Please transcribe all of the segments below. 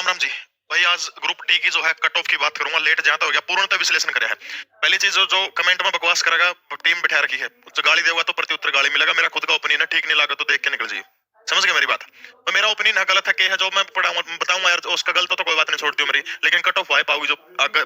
राम राम जी। भाई आज group D की जो है कट ऑफ की बात करूंगा, लेट जाता हो गया, पूर्णतः विश्लेषण करा है। पहली चीज जो कमेंट में बकवास करेगा, टीम बिठा रखी है, तो गाली देगा तो प्रत्युत्तर गाली मिलेगा। मेरा खुद का ओपिनियन है, ठीक नहीं लगा तो देख के निकल जाइए। समझ गए मेरी बात? तो मेरा ओपिनियन है, गलत है कि है जो मैं बताऊंगा यार, उसका गलत हो तो कोई बात नहीं, छोड़ दियो मेरी, लेकिन कट ऑफ वाइप आऊगी जो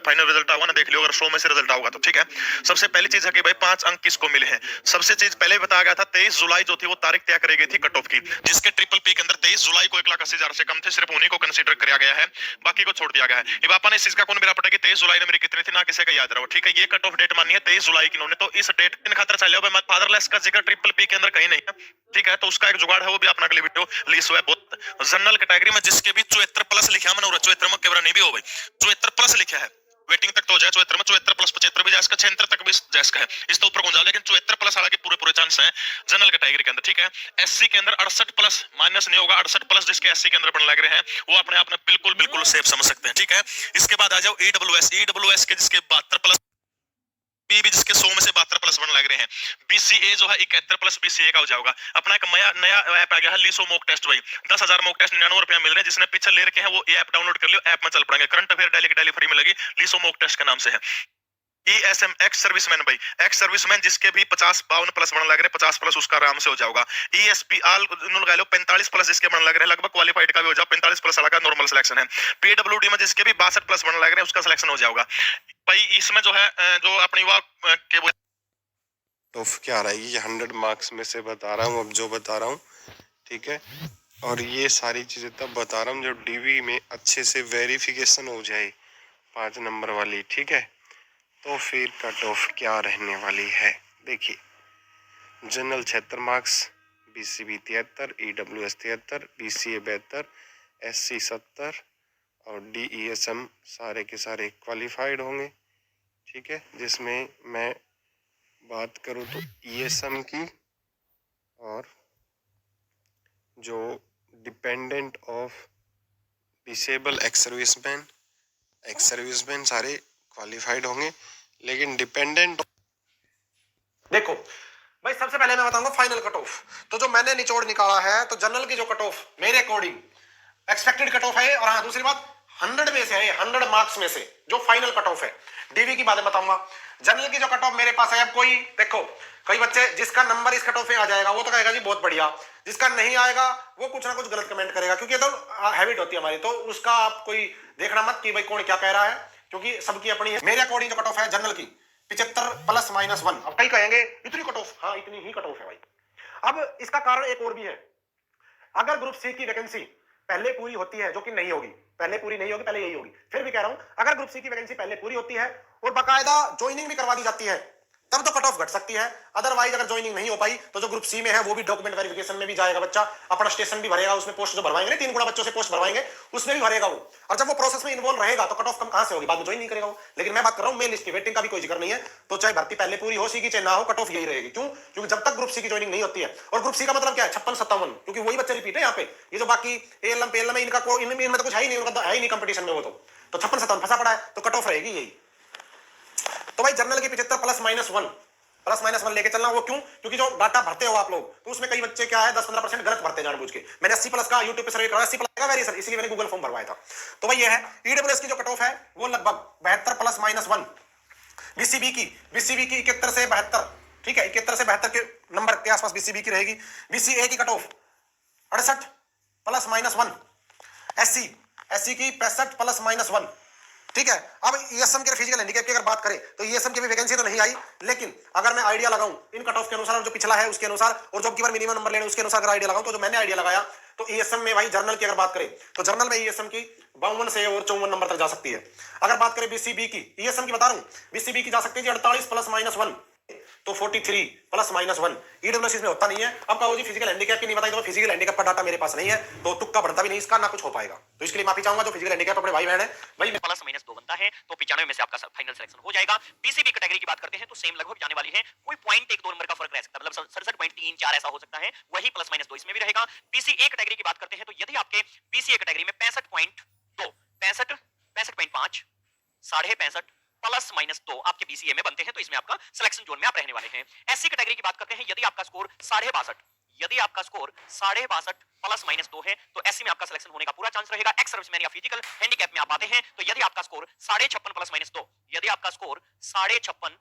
फाइनल रिजल्ट आऊगा ना, देख लियो। अगर 100 में से रिजल्ट आऊगा तो ठीक है। सबसे पहली चीज है कि भाई 5 अंक किसको मिले हैं। सबसे चीज पहले बताया गया था 23 जुलाई जो थी वो तारीख तय करी गई थी कट ऑफ की, जिसके ट्रिपल पी के अंदर 23 जुलाई को 1,80,000 से कम थे, सिर्फ उन्हीं को कंसीडर किया गया है, बाकी को छोड़ दिया गया है। ये बापा ने इस चीज का कौन मेरा पटा कि 23 जुलाई ने मेरी कितनी थी ना, किसी का याद रहो, ठीक है। ये कट ऑफ डेट मानी है 23 जुलाई की इन्होंने, तो इस डेट इन खातर चले भाई फादरलेस का जिक्र ट्रिपल पी के अंदर कहीं नहीं है, ठीक है। तो उसका एक जुगाड़ है, वो भी अपना अगली वीडियो लीस हुआ है बहुत जनरल कैटेगरी में, जिसके भी 74 प्लस लिखा मैंने, 74 में केवरा नहीं भी हो भाई, 74 प्लस लिखा है, वेटिंग तक तो हो जाए 74 में, 74 प्लस 75 भी जाएगा, 76 तक भी जाएगा है, इस तो ऊपर कौन जाए, लेकिन 74 प्लस हालांकि पूरे पूरे चांस है जनरल कैटेगरी के अंदर, ठीक है। एससी के अंदर 68 प्लस माइनस नहीं होगा, 68 प्लस जिसके एससी के अंदर बन लग रहे हैं वो अपने आप में बिल्कुल बिल्कुल सेफ समझ सकते हैं, ठीक है। इसके बाद आ जाओ ईडब्ल्यूएस के जिसके 72 प्लस, पी भी जिसके 100 में से 72 प्लस बन लग रहे हैं, बीसीए जो है 71 प्लस बीसीए का हो जाएगा। अपना एक नया ऐप आ गया है लीसो मॉक टेस्ट भाई, 10,000 मॉक टेस्ट 99 रुपया मिल रहे हैं, जिसने पिक्चर ले रखे हैं वो ऐप डाउनलोड कर लियो, ऐप में चल पड़ेंगे, करंट अफेयर डेली की डेली फ्री मिलेगी, लीसो मॉक टेस्ट के नाम से है। ESM एक्स सर्विसमैन भाई, एक्स सर्विसमैन जिसके भी 50-52 प्लस बन लग रहे, 50 प्लस उसका आराम से हो जाएगा। ESP आल लगा लो 45 प्लस जिसके बन लग रहे हैं, लगभग क्वालिफाइड का भी हो जाएगा, 45 प्लस वाला का नॉर्मल सिलेक्शन है। PWD में जिसके भी 62 प्लस बन लग रहे हैं उसका सिलेक्शन हो जाएगा भाई। इसमें जो है जो अपनी वो तो क्या रहा है, ये 100 मार्क्स में से बता रहा हूँ, अब जो बता रहा हूँ, ठीक है। और ये सारी चीज़ें तब बता रहा हूँ जब डीवी में अच्छे से वेरिफिकेशन हो जाए 5 नंबर वाली, ठीक है। तो फिर कट ऑफ क्या रहने वाली है, देखिए। General 76 marks, BCB 73, EWS 73, BCA 72, SC 70 और डीईएसएम सारे के सारे क्वालिफाइड होंगे, ठीक है। जिसमें मैं बात करूँ तो ईएसएम की और जो dependent of disable ex serviceman सारे क्वालिफाइड होंगे, लेकिन डिपेंडेंट देखो भाई, सबसे पहले मैं बताऊंगा फाइनल कट ऑफ। तो जो मैंने निचोड़ निकाला है, तो जनरल की जो कट ऑफ मेरे अकॉर्डिंग एक्सपेक्टेड कट ऑफ है, और हाँ दूसरी बात 100 में से है, 100 मार्क्स में से जो फाइनल कट ऑफ है। डीवी की बातें बताऊंगा। जनरल की जो कट ऑफ मेरे पास है, अब कोई देखो, कई बच्चे जिसका नंबर इस कट ऑफ में आ जाएगा वो तो कहेगा जी बहुत बढ़िया, जिसका नहीं आएगा वो कुछ ना कुछ गलत कमेंट करेगा, क्योंकि ये तो हैबिट होती है हमारी, तो उसका आप कोई देखना मत कि भाई कौन क्या कह रहा है, क्योंकि सबकी अपनी है। मेरे अकॉर्डिंग जो कट ऑफ है जनरल की 75 प्लस -1। अब कई कहेंगे इतनी कट ऑफ, हाँ इतनी ही कट ऑफ है भाई। अब इसका कारण एक और भी है। अगर ग्रुप सी की वैकेंसी पहले पूरी होती है, जो कि नहीं होगी, पहले पूरी नहीं होगी, पहले यही होगी, फिर भी कह रहा हूं, अगर ग्रुप सी की वैकेंसी पहले पूरी होती है और बाकायदा ज्वाइनिंग भी करवा दी जाती है, तब तो कट ऑफ घट सकती है। अदरवाइज अगर ज्वाइनिंग नहीं हो पाई तो जो ग्रुप सी में है वो भी डॉक्यूमेंट वेरिफिकेशन में भी जाएगा बच्चा, अपना स्टेशन भी भरेगा, उसमें पोस्ट जो भरवाएंगे 3 गुना बच्चों से पोस्ट भरवाएंगे, उसमें भी भरेगा वो। और जब वो प्रोसेस में इन्वॉल्व रहेगा तो कट ऑफ कम कहां से होगी, बाद में ज्वाइन नहीं करेगा वो। लेकिन मैं बात कर रहा हूं मेन लिस्ट की, वेटिंग का भी कोई जिक्र नहीं है, तो चाहे भर्ती पहले पूरी हो सी की चाहे ना हो, कट ऑफ यही रहेगी। क्यों? क्योंकि जब तक ग्रुप सी की ज्वाइनिंग नहीं होती है, और ग्रुप सी का मतलब क्या है 56-57, क्योंकि वही बच्चे रिपीट है यहाँ पे। ये जो बाकी एएलएम पेएलएम है इनका इनमें तो कुछ है ही नहीं, उनका है ही नहीं कंपटीशन में, वो तो 56-57 फंसा पड़ा है, तो कट ऑफ रहेगी यही। तो भाई जनरल की 75 प्लस माइनस वन लेके चलना। वो क्यों? क्योंकि जो डाटा भरते हो आप लोग, तो उसमें कई बच्चे क्या है 10-15% गलत भरते जानबूझ के। मैंने 80 प्लस का यूट्यूब पे सर्वे कराया, 80 प्लस का वेरी सर, इसलिए मैंने गूगल फॉर्म भरवाया था। तो भाई ये है ईडब्ल्यूएस की जो कट ऑफ है वो लगभग 72 प्लस -1। बीसीबी की 71 से 72, ठीक है, 71 से 72 के नंबर के आसपास बीसीबी की रहेगी। बीसीए की कट ऑफ 68 प्लस -1। एससी की 65 प्लस -1, ठीक है। अब ईएसएम के फिजिकल हैंडीकैप की अगर बात करें तो ईएसएम की भी वैकेंसी तो नहीं आई, लेकिन अगर मैं आइडिया लगाऊं इन कट ऑफ के अनुसार, जो पिछला है उसके अनुसार, और जो की बार मिनिमम नंबर लेने उसके अनुसार अगर आइडिया लगाऊं, तो जो मैंने आइडिया लगाया, तो ईएसएम में भाई जनरल की अगर बात करें तो जनरल में ईएसएम की 52 से और 54 नंबर तक जा सकती है। अगर बात करें बीसीबी की, ईएसएम की बता रहा हूं, बीसीबी की जा सकती है 48 प्लस -1, तो 43 प्लस -1। ईडब्ल्यूएस में होता नहीं है। अब कहो जी फिजिकल हैंडीकैप की नहीं बताई, तो फिजिकल हैंडीकैप का डाटा मेरे पास नहीं है, तो तुक्का बढ़ता भी नहीं इसका, ना कुछ हो पाएगा। तो इसके लिए माफी चाहूंगा जो फिजिकल हैंडीकैप अपने भाई बहन है, भाई प्लस -2 बनता है, तो 95 में से आपका फाइनल सिलेक्शन हो जाएगा। पीसीबी कैटेगरी की बात करते हैं तो सेम लगभग जाने वाली है, कोई पॉइंट 1-2 नंबर का फर्क रह सकता है, मतलब 67.34 ऐसा हो सकता है, वही प्लस -2 इसमें भी रहेगा। पीसीए कैटेगरी की बात करते हैं तो यदि आपके पीसीए कैटेगरी में 65.2, 65.5, 65.5 प्लस -2 आपके बीसीए में बनते हैं, तो इसमें आपका सिलेक्शन जोन में आप रहने वाले हैं। एससी कैटेगरी की बात करते हैं, यदि आपका स्कोर 62.5 यदि आपका स्कोर 62.5 प्लस माइनस 2 है तो एससी में आपका सिलेक्शन होने का पूरा चांस रहेगा। एक्स सर्विसमैन या फिजिकल हैंडीकैप में आप आते हैं तो यदि आपका स्कोर 56.5 प्लस माइनस 2, यदि आपका स्कोर 56.5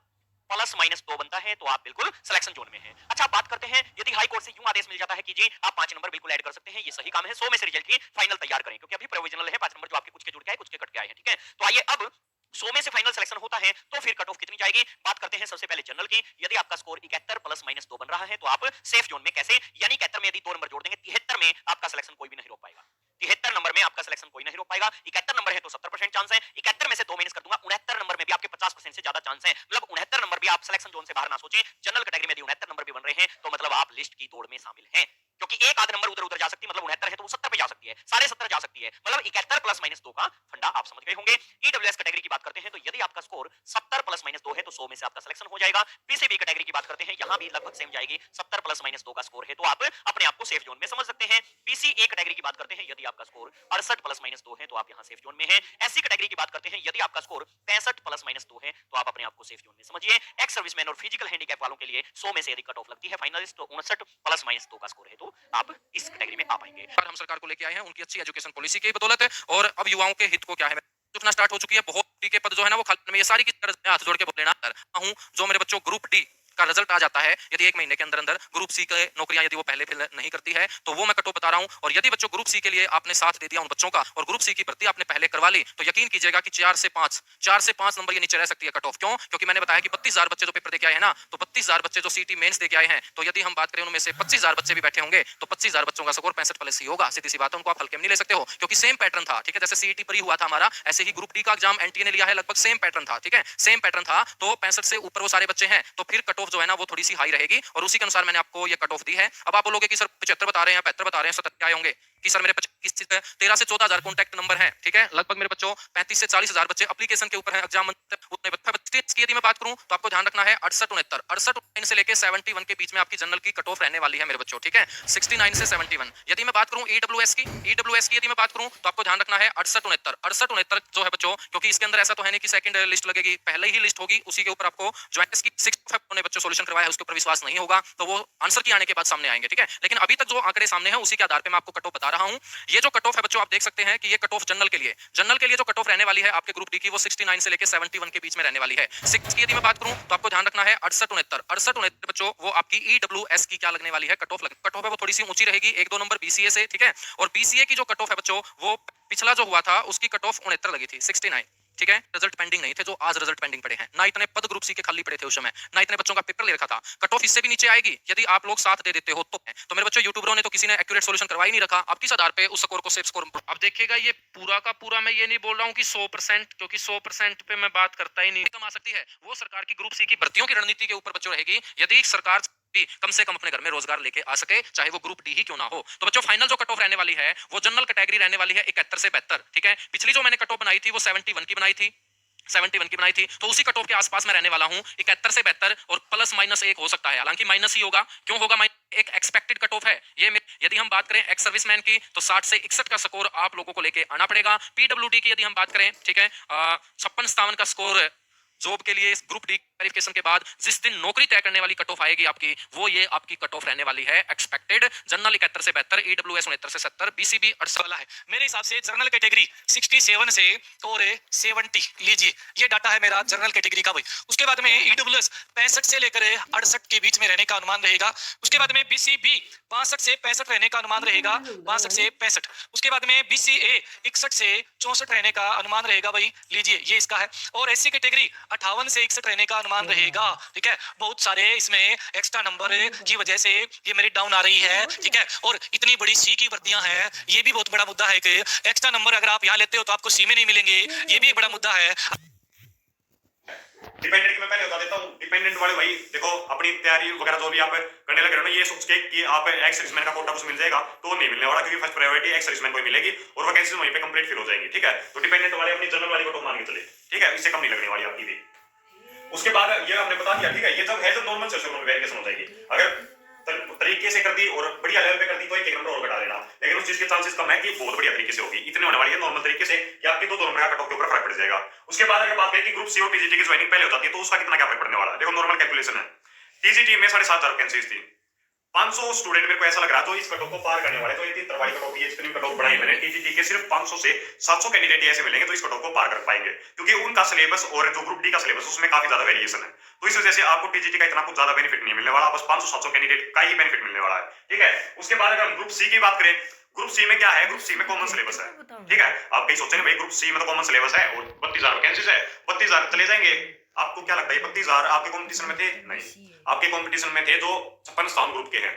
प्लस माइनस 2 बनता है तो आप बिल्कुल सिलेक्शन जोन में हैं। अच्छा, बात करते हैं यदि हाई कोर्ट से यूं आदेश मिल जाता है कि जी आप 5 नंबर बिल्कुल ऐड कर सकते हैं, ये सही काम है। 100 में से रिजल्ट की फाइनल तैयार करें, क्योंकि अभी प्रोविजनल है। 5 नंबर जो आपके कुछ के जुड़ के आए, कुछ के कट के आए हैं, ठीक है। तो आइए अब 100 में से फाइनल सिलेक्शन होता है तो फिर कट ऑफ कितनी जाएगी, बात करते हैं सबसे पहले जनरल की। यदि आपका स्कोर 71 प्लस माइनस 2 बन रहा है तो आप सेफ जोन में कैसे, यानी 71 में यदि 2 नंबर जोड़ देंगे 73 में आपका सिलेक्शन कोई भी नहीं रोक पाएगा। 73 नंबर में आपका सिलेक्शन कोई नहीं रोक पाएगा। 71 नंबर है तो 70% चांस है, 71 में से 2 माइनस कर दूंगा, 69 नंबर में भी आपके 50% से ज्यादा चांस है। मतलब 69 नंबर भी आप सिलेक्शन जोन से बाहर ना सोचें। जनरल कैटेगरी में यदि 69 नंबर भी बन रहे हैं तो मतलब आप लिस्ट की दौड़ में शामिल हैं, क्योंकि एक आध नंबर उधर उधर जा सकती है। मतलब 69 है तो वो 70 पे जा सकती है, 70.5 जा सकती है। मतलब 71 प्लस माइनस 2 का फंडा आप समझ गए होंगे। ईडब्ल्यूएस कैटेगरी की बात करते हैं तो यदि आपका स्कोर 70 प्लस माइनस 2 है तो 100 में से आपका सिलेक्शन हो जाएगा। पीसीबी कैटेगरी की बात करते हैं, यहां भी लगभग सेम जाएगी। 70 प्लस माइनस 2 का स्कोर है तो आप अपने आप को सेफ जोन में समझ सकते हैं। पीसीए कैटेगरी की बात करते हैं, यदि आपका स्कोर 68 प्लस माइनस 2 है तो आप यहां सेफ जोन में हैं। एससी कैटेगरी की बात करते हैं, यदि आपका स्कोर 65 प्लस माइनस 2 है तो आप अपने आप को सेफ जोन में समझिए। एक्स सर्विसमैन और फिजिकल हैंडीकैप वालों के लिए 100 में से यदि कट ऑफ लगती है फाइनलिस्ट तो 59 प्लस माइनस 2 का स्कोर है तो आप इस कैटेगरी में आ पाएंगे। हम सरकार को लेके आए हैं उनकी अच्छी एजुकेशन पॉलिसी की बदौलत है, और अब युवाओं के हित को क्या है चुनना स्टार्ट हो चुकी है। बहुत के पद जो है ना वो खाली में, ये सारी की हाथ जोड़ के बोल लेना हूं। जो मेरे बच्चों ग्रुप डी का रिजल्ट आ जाता है, यदि 1 महीने के अंदर अंदर ग्रुप सी के नौकरियां यदि वो पहले फिल नहीं करती है तो वो मैं कट ऑफ बता रहा हूं। और यदि बच्चों ग्रुप सी के लिए आपने साथ दे दिया उन बच्चों का और ग्रुप सी की भर्ती आपने पहले करवा ली तो यकीन कीजिएगा कि 4 से 5 नंबर ये नीचे रह सकती है कट ऑफ। क्यों? क्योंकि मैंने बताया कि 32,000 बच्चे जो पेपर दे के आए हैं ना, तो 32,000 बच्चे जो सीटी मेंस दे के आए हैं, तो यदि हम बात करें उनमें से 25,000 बच्चे भी बैठे होंगे तो 25,000 बच्चों का स्कोर 65 प्लस ही होगा। सीधी सी बात है, उनको आप हल्के में नहीं ले सकते हो, क्योंकि सेम पैटर्न था। ठीक है, जैसे सीईटी पर ही हुआ था हमारा, ऐसे ही ग्रुप डी का एग्जाम एनटीए ने लिया है, लगभग सेम पैटर्न था। ठीक है, सेम पैटर्न था, तो 65 से ऊपर वो सारे बच्चे हैं तो फिर कट ऑफ जो है ना वो थोड़ी सी हाई रहेगी, और उसी के अनुसार मैंने आपको ये कट ऑफ दी है। अब आप बोलोगे कि सर 75 बता रहे हैं, 75 बता रहे हैं, 77 आए होंगे कि सर मेरे 13 से 14,000 कॉन्टैक्ट नंबर हैं। ठीक है, लगभग मेरे बच्चों 35 से 40,000 बच्चे एप्लीकेशन के ऊपर हैं, एग्जाम उतने बच्चे की यदि मैं बात करूं तो आपको ध्यान रखना है 68-69 से लेके 71 के बीच में आपकी जनरल की कट ऑफ रहने वाली है मेरे बच्चों। ठीक है, 69 से 71। यदि मैं बात करूं ईडब्ल्यूएस की यदि मैं बात करूं तो आपको ध्यान रखना है 68-69 जो है बच्चों, क्योंकि इसके अंदर ऐसा तो है नहीं कि सेकंड लिस्ट लगेगी, पहले ही लिस्ट होगी, उसी के ऊपर आपको जो की 65 ने बच्चों सॉल्यूशन करवाया है उसके ऊपर विश्वास नहीं होगा, तो वो आंसर की आने के बाद सामने आएंगे। ठीक है, लेकिन अभी तक जो आंकड़े सामने हैं उसी के आधार पे मैं आपको कट ऑफ बता रहा हूं। ये जो कट ऑफ है बच्चों, आप देख सकते हैं कि ये कट ऑफ जनरल के लिए जो कट ऑफ रहने वाली है आपके ग्रुप डी की, वो 69 से लेके 71 के बीच में रहने वाली है। 6 की यदि मैं बात करूं तो आपको ध्यान रखना है 68-69 बच्चों, वो आपकी ईडब्ल्यूएस की क्या लगने वाली है कट ऑफ है, वो थोड़ी सी ऊंची रहेगी 1-2 नंबर बीसीए से। ठीक है, और बीसीए की जो कट ऑफ है बच्चों, वो पिछला जो हुआ था उसकी कट ऑफ 69 लगी थी, 69। ठीक है, रिजल्ट पेंडिंग नहीं थे जो आज रिजल्ट पेंडिंग पड़े हैं, ना इतने पद ग्रुप सी के खाली पड़े थे उस समय, ना इतने बच्चों का पेपर ले रखा था। कट ऑफ इससे भी नीचे आएगी यदि आप लोग साथ दे देते हो तो मेरे बच्चों यूट्यूबरों ने तो किसी ने एक्यूरेट सॉल्यूशन करवा ही नहीं रखा, आप किस आधार पे उस स्कोर को सेफ स्कोर। अब देखिएगा ये पूरा का पूरा मैं ये नहीं बोल रहा हूँ कि 100%, क्योंकि 100% पे मैं बात करता ही नहीं। कमा सकती है वो सरकार की ग्रुप सी की भर्तियों की रणनीति के ऊपर बच्चों रहेगी, यदि सरकार भी कम से कम अपने घर में रोजगार लेके आ सके, चाहे वो ग्रुप डी ही क्यों ना हो। तो बच्चों फाइनल जो कट ऑफ रहने वाली है वो जनरल कैटेगरी रहने वाली है 71 से 72। ठीक है, पिछली जो मैंने कट ऑफ बनाई थी वो 71 की बनाई थी, 71 की बनाई थी, तो उसी कट ऑफ के आसपास मैं रहने वाला हूं, 71 से 72 और प्लस माइनस 1 हो सकता है, हालांकि माइनस ही होगा। क्यों होगा? एक एक्सपेक्टेड कट ऑफ है ये। यदि हम बात करें एक्स सर्विसमैन की तो 60 से 61 का स्कोर आप लोगों को लेके आना पड़ेगा। पीडब्ल्यूडी की यदि हम बात करें, ठीक है, 56-57 का स्कोर जॉब के लिए ग्रुप डी वेरिफिकेशन के बाद जिस दिन नौकरी तय करने वाली कट ऑफ आएगी आपकी, वो ये आपकी कट ऑफ रहने वाली है एक्सपेक्टेड। जनरल 71 से 72, ईडब्ल्यूएस 69 से 70, बीसीबी 68 वाला है। मेरे हिसाब से जनरल कैटेगरी 67 से और 70 लीजिए, ये डाटा है मेरा जनरल कैटेगरी का भाई। उसके बाद में ईडब्ल्यूएस 65 से लेकर 68 के बीच में रहने का अनुमान रहेगा। उसके बाद में बीसीबी 62 से 65 रहने का अनुमान रहेगा, 62 से 65। उसके बाद में बीसीए 61 से 64 रहने का अनुमान रहेगा भाई, लीजिए ये इसका है। और एससी कैटेगरी 58 से 61 रहने का अनुमान रहेगा। ठीक है, बहुत सारे इसमें एक्स्ट्रा नंबर की वजह से ये मेरी डाउन आ रही है। ठीक है, और इतनी बड़ी सी की भर्तियां हैं, ये भी बहुत बड़ा मुद्दा है कि एक्स्ट्रा नंबर अगर आप यहाँ लेते हो तो आपको सी में नहीं मिलेंगे, ये भी एक बड़ा मुद्दा है। डिपेंडेंट की मैं पहले बता देता हूँ। डिपेंडेंट वाले भाई देखो, अपनी तैयारी वगैरह जो भी आप करने लगे हो ना, ये सोच के कि आप एक्स सर्विसमैन का कोटा कुछ मिल जाएगा, तो नहीं मिलने वाला, क्योंकि फर्स्ट प्रायोरिटी एक्स सर्विसमैन को मिलेगी और वैकेंसी वहीं पे कंप्लीट फिल हो जाएंगी। ठीक है, तो डिपेंडेंट वाले अपनी जनरल वाली को मान के चले। ठीक है, इससे कम नहीं लगने वाली आपकी भी। उसके बाद ये हमने बता दिया, ठीक है, ये जब है जब नॉर्मल सेशन में वेरिएशन हो जाएगी। अगर तरीके से कर दी और बढ़िया लेवल पे कर दी तो एक नंबर और घटा देना, लेकिन उस चीज के चांसेस कम है कि बहुत बढ़िया तरीके से होगी। इतने होने वाली है नॉर्मल तरीके से कि आपके 2 नंबर का कट ऑफ के ऊपर फर्क पड़ जाएगा। उसके बाद अगर बात करें कि ग्रुप सी और टीजीटी की ज्वाइनिंग पहले हो जाती है तो उसका कितना क्या फर्क पड़ने वाला है, देखो नॉर्मल कैलकुलेशन है। टीजीटी में 7,500 वैकेंसीज थी, 500 स्टूडेंट मेरे को ऐसा लग रहा है तो इस कट ऑफ को पार करने वाले, तो ये 73 वाली कट ऑफ, ये जितनी कट ऑफ बनाई मैंने टीजीटी के, सिर्फ 500 से 700 कैंडिडेट ऐसे मिलेंगे तो इस कट ऑफ को पार कर पाएंगे, क्योंकि उनका सिलेबस और जो ग्रुप डी का सिलेबस उसमें काफी ज्यादा वेरिएशन है। तो इस वजह से आपको टीजीटी का इतना कुछ ज्यादा बेनिफिट नहीं मिलने वाला, बस 500-700 कैंडिडेट का ही बेनिफिट मिलने वाला है, ठीक है। उसके बाद अगर हम ग्रुप सी की बात करें, ग्रुप सी में क्या है, ग्रुप सी में कॉमन सिलेबस है, ठीक है। आप कहीं सोचेंगे भाई ग्रुप सी में तो कॉमन सिलेबस है और 32,000 वैकेंसीज है, 32,000 चले जाएंगे। आपको क्या लगता है 32,000 आपके कंपटीशन में थे? नहीं, आपके कंपटीशन में थे जो 56 स्थान ग्रुप के हैं।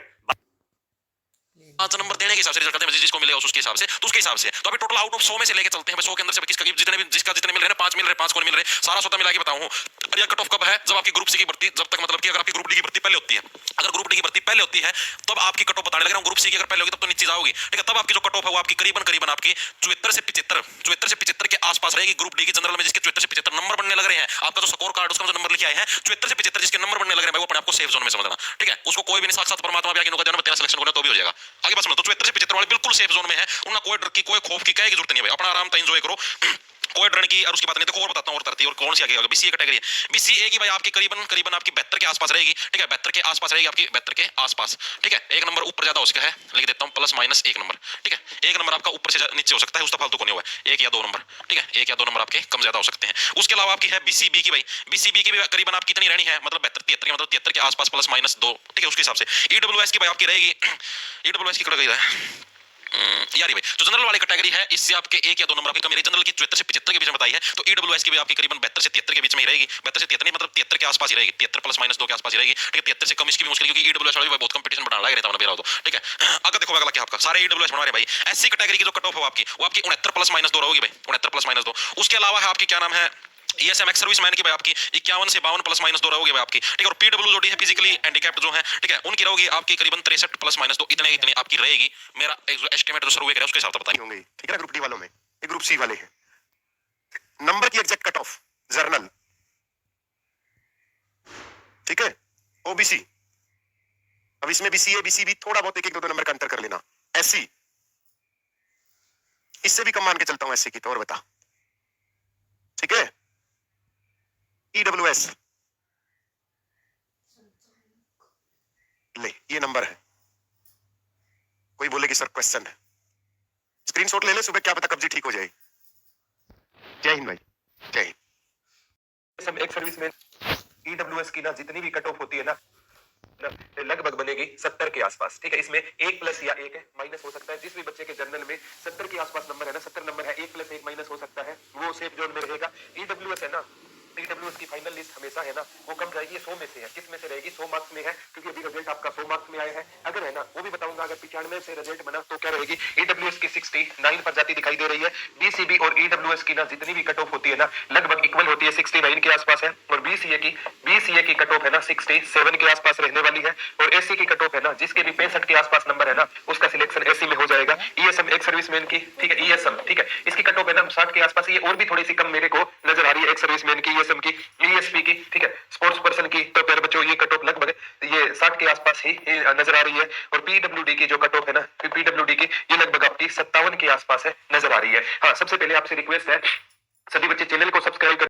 5 नंबर देने के हिसाब से रिजल्ट करते हैं, जिसको मिलेगा उसके हिसाब से, तो उसके हिसाब से तो अभी टोटल आउट ऑफ 100 में से लेके चलते हैं। 100 के अंदर से किसका जितने भी जिसका जितने मिल रहे हैं, 5 मिल रहे हैं, 5 को मिल रहे हैं, सारा स्वतः मिला के बताऊं। और ये कट ऑफ कब है? जब आपकी ग्रुप सी की भर्ती, जब तक मतलब कि अगर आपकी ग्रुप डी की भर्ती पहले होती है, अगर ग्रुप डी की भर्ती पहले होती है तब आपकी कट ऑफ बताने लग रहा हूं। ग्रुप सी की अगर पहले होगी तब तो नीचे जाओगी, ठीक है। तब आपकी जो कट ऑफ है वो आपकी करीबन आपकी 74 से 75 के आसपास रहेगी। ग्रुप डी की जनरल में जिसके 74 से 75 नंबर बनने लग रहे हैं, आपका जो स्कोर कार्ड उसका जो नंबर लिखे आए हैं 74 से 75 जिसके नंबर बनने लग रहे हैं, वो अपने आपको सेफ जोन में समझना, ठीक है। उसको कोई भी नहीं साक्षात परमात्मा भी आके नुका देना तेरा सिलेक्शन होगा तो भी हो जाएगा। आगे बात सुनो, तो 74 से 75 वाले बिल्कुल सेफ जोन में है, उनका कोई डर की कोई खौफ की कहे की जरूरत नहीं है भाई, अपना आराम से एंजॉय करो, कोई डर की। और उसकी बात नहीं, देखो और बताता हूं और तरती और कौन सी आगे बीसीए कैटेगरी है। बीसीए की भाई आपकी करीबन आपकी 72 के आसपास रहेगी, ठीक है। 72 के आसपास रहेगी आपकी, 72 के आसपास, ठीक है। एक नंबर ऊपर ज्यादा हो सकता है, लिख देता हूं ±1 नंबर, ठीक है। एक नंबर आपका ऊपर से नीचे हो सकता है, उसका फालतू को नहीं हुआ है, 1 या 2 नंबर, ठीक है। 1 या 2 नंबर आपके कम ज्यादा हो सकते हैं। उसके अलावा आपकी है बीसीबी की भाई, बीसीबी की भी करीबन आपकी कितनी रहनी है, मतलब 72-73 के, मतलब 73 के आसपास ±2, ठीक है। उसके हिसाब से ईडब्ल्यूएस की भाई आपकी रहेगी, ईडब्ल्यूएस की कट है यार भाई, जो जनरल वाली कैटेगरी है इससे आपके 1 या 2 नंबर आपकी कमी रहेगी। जनरल की 74 से 75 के बीच में बताई है, तो ईडब्ल्यूएस की भी आपकी करीबन 72 से 73 के बीच में ही रहेगी। 72 से 73 मतलब 73 के आसपास ही रहेगी, 73 ±2 के आसपास ही रहेगी, ठीक है। 73 से कम इसकी भी मुश्किल, क्योंकि ईडब्ल्यूएस वाले बहुत कंपटीशन बढ़ाने लग रहे हैं, ठीक है। अगर देखो अगला क्या आपका सारे ईडब्ल्यूएस बना रहे भाई। एससी कैटेगरी की जो कट ऑफ है आपकी, वो आपकी 69 ±2 रहेगी भाई, 69 ±2। उसके अलावा है आपकी क्या नाम है, ईएसएम एक्स सर्विसमैन की भाई आपकी 51 से 52 ±2 रहोगे भाई आपकी, ठीक है। और पीडब्ल्यू जो है फिजिकली हैंडिकैप्ड जो है, ठीक है, उनकी रहोगी आपकी करीबन 63 ±2, इतने आपकी रहेगी। मेरा एक एस्टिमेट जो सर्वे करा उसके हिसाब से बताइए होंगे, ठीक है ना। ग्रुप डी वालों में ये ग्रुप सी वाले हैं। नंबर की एग्जैक्ट कट ऑफ जर्नल, ठीक है। ओबीसी, अब इसमें बीसीए बीसीबी थोड़ा बहुत 1-2 नंबर का अंतर कर लेना। एससी इससे भी कम मान के चलता हूं, एससी की तो और बता, ठीक है। ईडब्ल्यूएस ले, ये नंबर है। कोई बोले कि सर क्वेश्चन है, स्क्रीनशॉट ले ले, सुबह क्या पता कब्जी ठीक हो जाए। जय हिंद भाई, जय हिंद। सब एक सर्विस में ईडब्ल्यूएस की ना जितनी भी कट ऑफ होती है ना लगभग बनेगी 70 के आसपास, ठीक है। इसमें 1+ या 1 माइनस हो सकता है। जिस भी बच्चे के जर्नल में 70 के आसपास नंबर है ना, 70 नंबर है, 1+1 माइनस हो सकता है, वो सेफ जोन में रहेगा। ईडब्ल्यूएस है ना, ईडब्ल्यूएस की फाइनल लिस्ट हमेशा है ना वो कम जाएगी, 100 में से है। किस में से रहेगी? 100 मार्क्स में है, क्योंकि अभी रिजल्ट आपका 100 मार्क्स में आया है। अगर है ना वो भी बताऊंगा, अगर 95 से रिजल्ट बना तो क्या रहेगी। ईडब्ल्यूएस की 69 पर जाती दिखाई दे रही है। बीसीबी और ईडब्ल्यूएस की ना जितनी भी कट ऑफ होती है ना लगभग इक्वल होती है, 69 के आसपास है। और बीसीए की कट ऑफ है ना 67 के आसपास रहने वाली है। और एससी की कट ऑफ है ना जिसके भी 65 के आसपास नंबर है ना उसका सिलेक्शन एससी में हो जाएगा। ईएसएम एक सर्विसमैन की, ठीक है, ईएसएम, ठीक है, इसकी कट ऑफ है ना 60 के आसपास। ये और भी थोड़ी सी कम मेरे को नजर आ रही है एक सर्विसमैन की, ईएसएम की, ईएसपी की, ठीक है, स्पोर्ट्स पर्सन की। तो प्यारे बच्चों ये कट ऑफ लगभग ये 60 के आसपास ही नजर आ रही है। और पीडब्ल्यूडी की जो कट ऑफ है ना, पीडब्ल्यूडी की ये लगभग आपकी 57 के आसपास है, नजर आ रही है। हाँ, सबसे पहले आपसे रिक्वेस्ट है सभी बच्चे चैनल को सब्सक्राइब